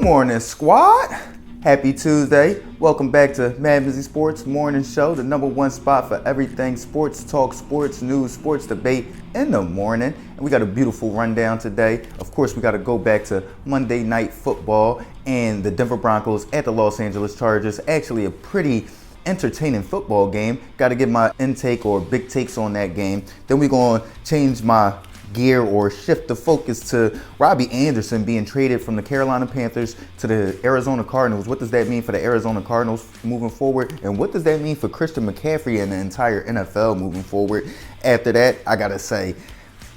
morning, squad. Happy Tuesday. Welcome back to MadMizzy Sports Morning Show, the #1 spot for everything sports talk, sports news, sports debate in the morning. And we got a beautiful rundown today. Of course, we got to go back to Monday Night Football and the Denver Broncos at the Los Angeles Chargers. Actually, a pretty entertaining football game. Got to get my intake or big takes on that game. Then we're going to change my gear or shift the focus to Robbie Anderson being traded from the Carolina Panthers to the Arizona Cardinals. What does that mean for the Arizona Cardinals moving forward? And what does that mean for Christian McCaffrey and the entire NFL moving forward? After that, I gotta say,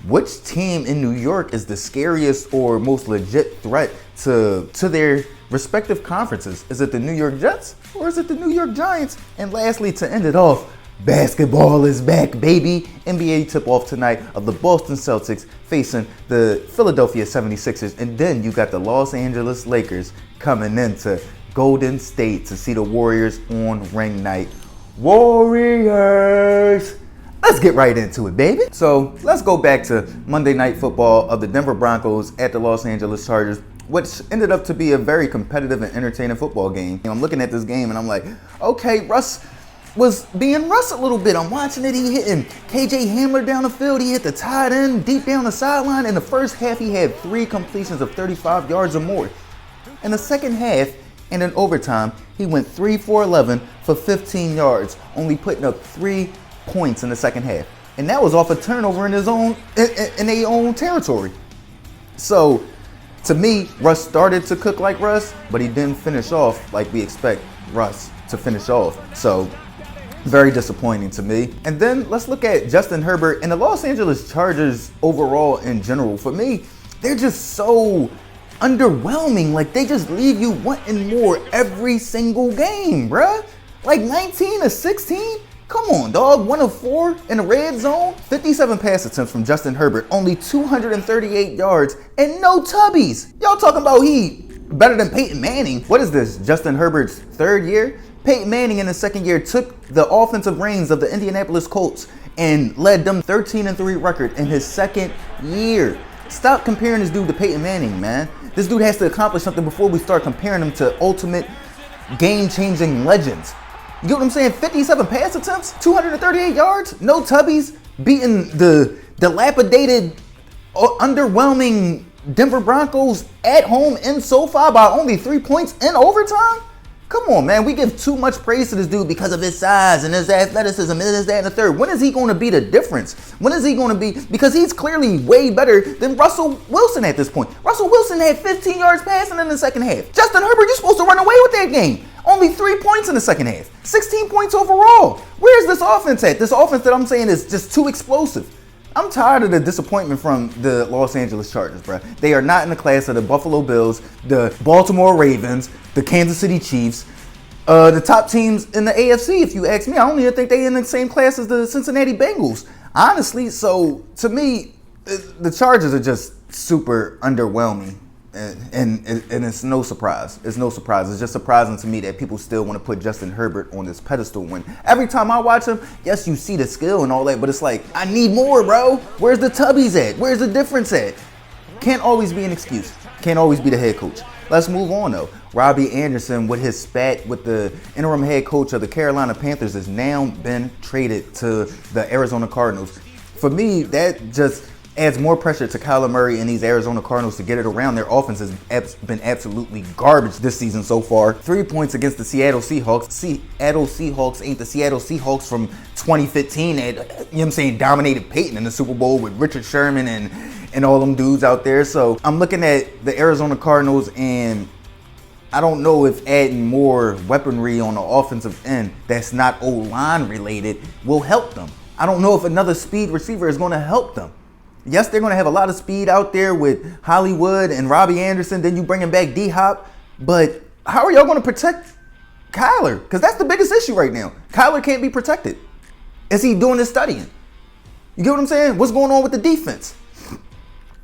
which team in New York is the scariest or most legit threat to their respective conferences? Is it the New York Jets or is it the New York Giants? And lastly, to end it off, basketball is back, baby. NBA tip-off tonight of the Boston Celtics facing the Philadelphia 76ers. And then you got the Los Angeles Lakers coming into Golden State to see the Warriors on ring night. Warriors! Let's get right into it, baby. So let's go back to Monday Night Football of the Denver Broncos at the Los Angeles Chargers, which ended up to be a very competitive and entertaining football game. I'm looking at this game and I'm like, okay, Russ was being Russ a little bit. I'm watching it. He hitting KJ Hamler down the field. He hit the tight end deep down the sideline. In the first half, he had 3 completions of 35 yards or more. In the second half and in overtime, he went 3 for 11 for 15 yards, only putting up 3 points in the second half. And that was off a turnover in their own territory. So to me, Russ started to cook like Russ, but he didn't finish off like we expect Russ to finish off. So very disappointing to me. And then let's look at Justin Herbert and the Los Angeles Chargers overall in general. For me, they're just so underwhelming. Like, they just leave you wanting more every single game, bruh. Like 19 to 16? Come on, dog. 1 of 4 in the red zone. 57 pass attempts from Justin Herbert. Only 238 yards and no tubbies. Y'all talking about he better than Peyton Manning. What is this, Justin Herbert's 3rd year? Peyton Manning in his 2nd year took the offensive reins of the Indianapolis Colts and led them 13-3 record in his 2nd year. Stop comparing this dude to Peyton Manning, man. This dude has to accomplish something before we start comparing him to ultimate game-changing legends. You get what I'm saying? 57 pass attempts, 238 yards, no tubbies, beating the dilapidated, underwhelming Denver Broncos at home in SoFi by only 3 points in overtime? Come on, man. We give too much praise to this dude because of his size and his athleticism and his that and the third. When is he going to be the difference? When is he going to be? Because he's clearly way better than Russell Wilson at this point. Russell Wilson had 15 yards passing in the second half. Justin Herbert, you're supposed to run away with that game. Only 3 points in the second half. 16 points overall. Where's this offense at? This offense that I'm saying is just too explosive. I'm tired of the disappointment from the Los Angeles Chargers, bro. They are not in the class of the Buffalo Bills, the Baltimore Ravens, the Kansas City Chiefs, the top teams in the AFC, if you ask me. I don't even think they're in the same class as the Cincinnati Bengals, honestly. So, to me, the Chargers are just super underwhelming. And it's no surprise. It's no surprise. It's just surprising to me that people still want to put Justin Herbert on this pedestal when every time I watch him, yes, you see the skill and all that, but it's like, I need more, bro. Where's the tubbies at? Where's the difference at? Can't always be an excuse. Can't always be the head coach. Let's move on, though. Robbie Anderson, with his spat with the interim head coach of the Carolina Panthers, has now been traded to the Arizona Cardinals. For me, that just adds more pressure to Kyler Murray and these Arizona Cardinals to get it around. Their offense has been absolutely garbage this season so far. 3 points against the Seattle Seahawks. Seattle Seahawks ain't the Seattle Seahawks from 2015 that, you know what I'm saying, dominated Peyton in the Super Bowl with Richard Sherman and all them dudes out there. So I'm looking at the Arizona Cardinals, and I don't know if adding more weaponry on the offensive end that's not O-line related will help them. I don't know if another speed receiver is going to help them. Yes, they're going to have a lot of speed out there with Hollywood and Robbie Anderson. Then you bringing back D-Hop. But how are y'all going to protect Kyler? Because that's the biggest issue right now. Kyler can't be protected. Is he doing his studying? You get what I'm saying? What's going on with the defense?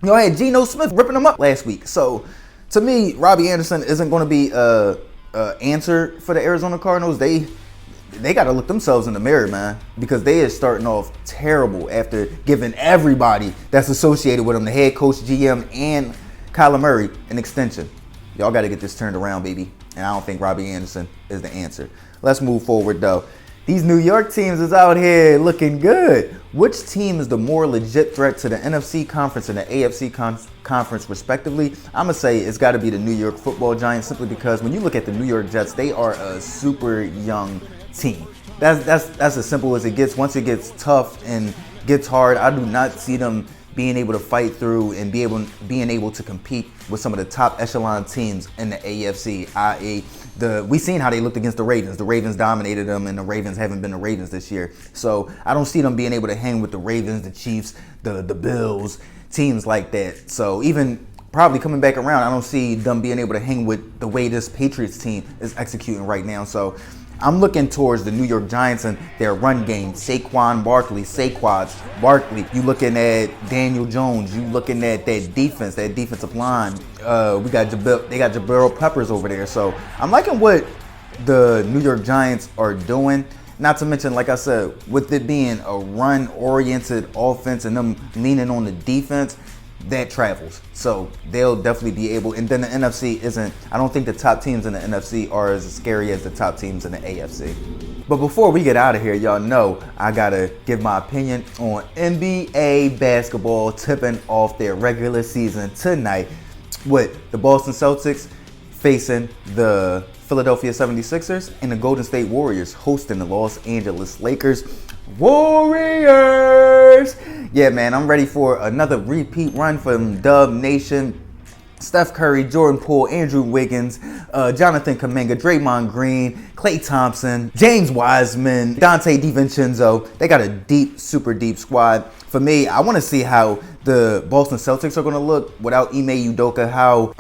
Y'all had Geno Smith ripping them up last week. So, to me, Robbie Anderson isn't going to be an answer for the Arizona Cardinals. They got to look themselves in the mirror, man, because they are starting off terrible after giving everybody that's associated with them, the head coach, GM, and Kyler Murray, an extension. Y'all got to get this turned around, baby. And I don't think Robbie Anderson is the answer. Let's move forward, though. These New York teams is out here looking good. Which team is the more legit threat to the NFC conference and the AFC conference, respectively? I'm going to say it's got to be the New York Football Giants, simply because when you look at the New York Jets, they are a super young team. That's as simple as it gets. Once it gets tough and gets hard, I do not see them being able to fight through and being able to compete with some of the top echelon teams in the AFC, i.e. we seen how they looked against the Ravens. The Ravens dominated them, and the Ravens haven't been the Ravens this year. So I don't see them being able to hang with the Ravens, the Chiefs, the Bills, teams like that. So even probably coming back around, I don't see them being able to hang with the way this Patriots team is executing right now. So I'm looking towards the New York Giants and their run game. Saquon Barkley. You looking at Daniel Jones. You looking at that defensive line. They got Jabril Peppers over there. So I'm liking what the New York Giants are doing. Not to mention, like I said, with it being a run-oriented offense and them leaning on the defense, that travels. So they'll definitely be able. And then the NFC I don't think the top teams in the NFC are as scary as the top teams in the AFC. But before we get out of here, y'all know I gotta give my opinion on NBA basketball tipping off their regular season tonight with the Boston Celtics facing the Philadelphia 76ers and the Golden State Warriors hosting the Los Angeles Lakers. Warriors! Yeah, man, I'm ready for another repeat run from Dub Nation. Steph Curry, Jordan Poole, Andrew Wiggins, Jonathan Kuminga, Draymond Green, Klay Thompson, James Wiseman, Dante DiVincenzo. They got a deep, super deep squad. For me, I want to see how the Boston Celtics are going to look without Ime Udoka, how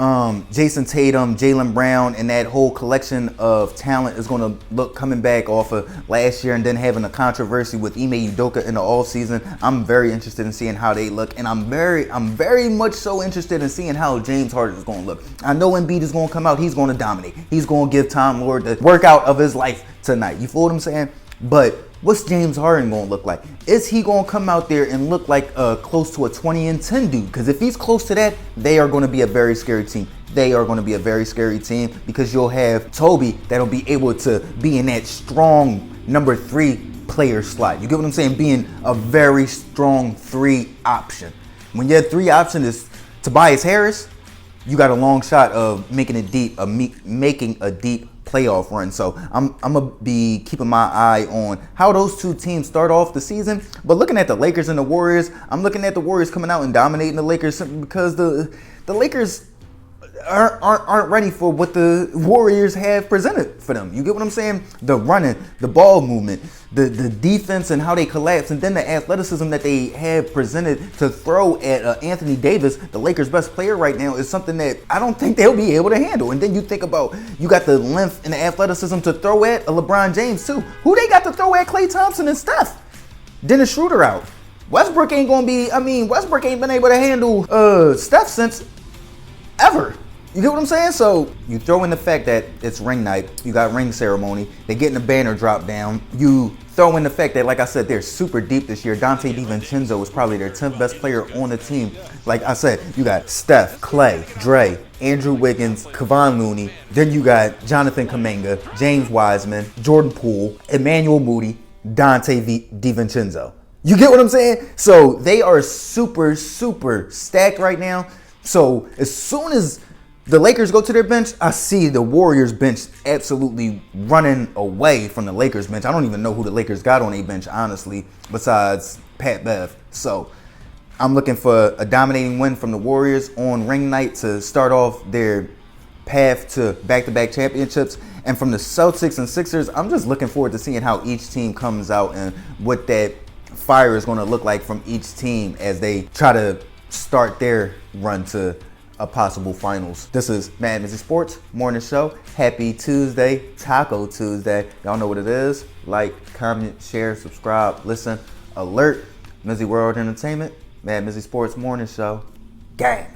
Jason Tatum, Jaylen Brown, and that whole collection of talent is going to look coming back off of last year and then having a controversy with Ime Udoka in the offseason. I'm very interested in seeing how they look, and I'm very much so interested in seeing how James Harden is going to look. I know Embiid is going to come out. He's going to dominate. He's going to give Tom Lord the workout of his life tonight. You feel what I'm saying? But what's James Harden going to look like? Is he going to come out there and look like close to a 20-10 dude? Because if he's close to that, they are going to be a very scary team. They are going to be a very scary team because you'll have Toby that'll be able to be in that strong number 3 player slot. You get what I'm saying? Being a very strong 3 option. When your 3 option is Tobias Harris, you got a long shot of making a deep playoff run. So I'm gonna be keeping my eye on how those two teams start off the season. But looking at the Lakers and the Warriors, I'm looking at the Warriors coming out and dominating the Lakers simply because the Lakers aren't ready for what the Warriors have presented for them. You get what I'm saying? The running, the ball movement, the defense and how they collapse, and then the athleticism that they have presented to throw at Anthony Davis, the Lakers' best player right now, is something that I don't think they'll be able to handle. And then you think about, you got the length and the athleticism to throw at a LeBron James too. Who they got to throw at? Klay Thompson and Steph. Dennis Schroeder out. Westbrook ain't been able to handle Steph since ever. You get what I'm saying? So you throw in the fact that it's ring night, you got ring ceremony, they're getting the banner dropped down. You throw in the fact that, like I said, they're super deep this year. Dante DiVincenzo is probably their 10th best player on the team. Like I said, you got Steph, Klay, Dre, Andrew Wiggins, Kevon Looney. Then you got Jonathan Kuminga, James Wiseman, Jordan Poole, Emmanuel Moody, Dante DiVincenzo. You get what I'm saying? So they are super, super stacked right now. So as soon as the Lakers go to their bench, I see the Warriors bench absolutely running away from the Lakers bench. I don't even know who the Lakers got on their bench, honestly, besides Pat Bev. So I'm looking for a dominating win from the Warriors on ring night to start off their path to back-to-back championships. And from the Celtics and Sixers, I'm just looking forward to seeing how each team comes out and what that fire is going to look like from each team as they try to start their run to a possible finals. This is MadMizzy Sports Morning Show. Happy Tuesday, Taco Tuesday. Y'all know what it is. Like, comment, share, subscribe, listen, alert. MizzyWorld Entertainment, MadMizzy Sports Morning Show. Gang.